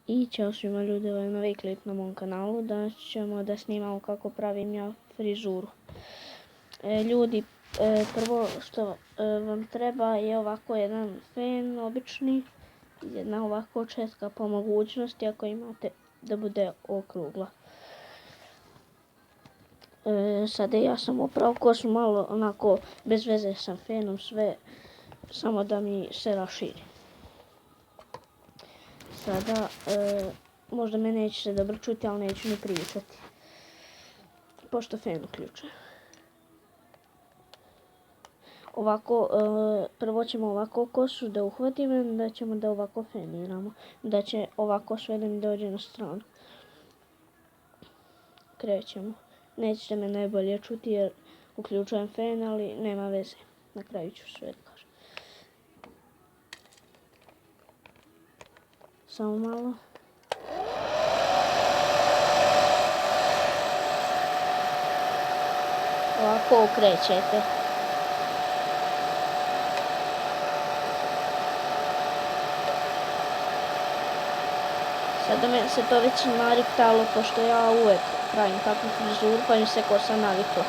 I ćao svima ljudi, ovo je novi klip na mom kanalu. Danas ćemo da snimamo kako pravim ja frizuru. Ljudi, prvo što vam treba je ovako jedan fen obični, jedna ovako četka po mogućnosti ako imate da bude okrugla. Sada ja sam upravo kosu malo onako bez veze sa fenom, sve samo da mi se raširi. Sada, možda me nećete dobro čuti, ali neću ni pričati, pošto fen uključujem. Ovako, prvo ćemo ovako kosu da uhvatimo, da ćemo da ovako feniramo, da će ovako sve da mi dođe na stranu. Krećemo. Nećete me najbolje čuti jer uključujem fen, ali nema veze. Na kraju ću sve da kažem. Samo malo. Ovako okrećete. Sada me se to već nariktalo, pošto ja uvek pravim takvu frizuru, pa mi se kosa navikla.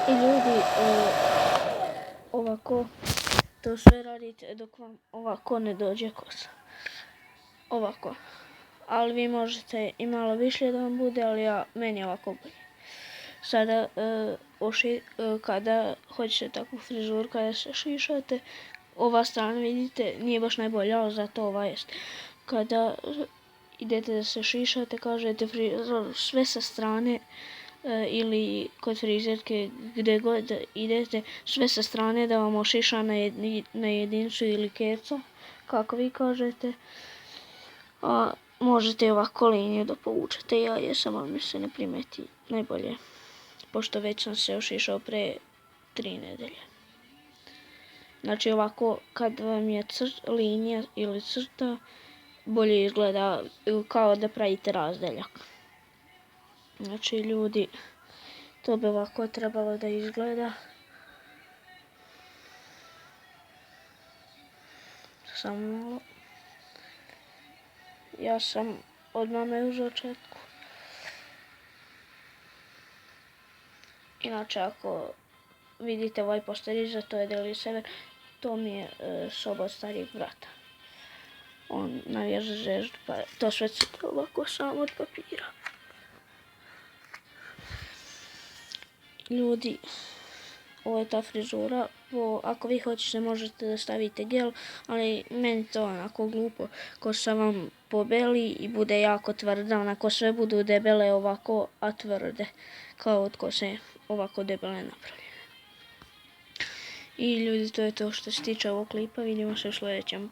I ljudi, ovako to sve radite dok vam ovako ne dođe kosa. Ovako. Ali vi možete i malo više da vam bude, ali meni je ovako bolje. Sada, kada hoćete takvu frizuru, kada se šišate, ova strana, vidite, nije baš najbolja, ali zato ova jest. Kada idete da se šišate, kažete frizor sve sa strane, ili kod frizerke, gdje god idete, sve sa strane da vam ošiša na jedincu ili keca, kako vi kažete. A možete ovako liniju da povučete, ja jesam, ali mi se ne primeti najbolje, pošto već sam se ošišao pre 3 nedelje. Znači ovako, kad vam je linija ili crta, bolje izgleda kao da pravite razdeljak. Znači ljudi, to bi ovako trebalo da izgleda. Samo malo. Ja sam od mame uzeo četku. Inače, ako vidite ovaj posterić, to je Deli Sever, to mi je soba od starijeg brata. On navijaže žeždu, pa to sve crta ovako samo od papira. Ljudi, ovo je ta frizura, ako vi hoćete možete da stavite gel, ali meni to onako glupo, kosa vam pobeli i bude jako tvrda, onako sve budu debele ovako, a tvrde, kao od kose ovako debele napravljene. I ljudi, to je to što se tiče ovog klipa, vidimo se u sljedećem.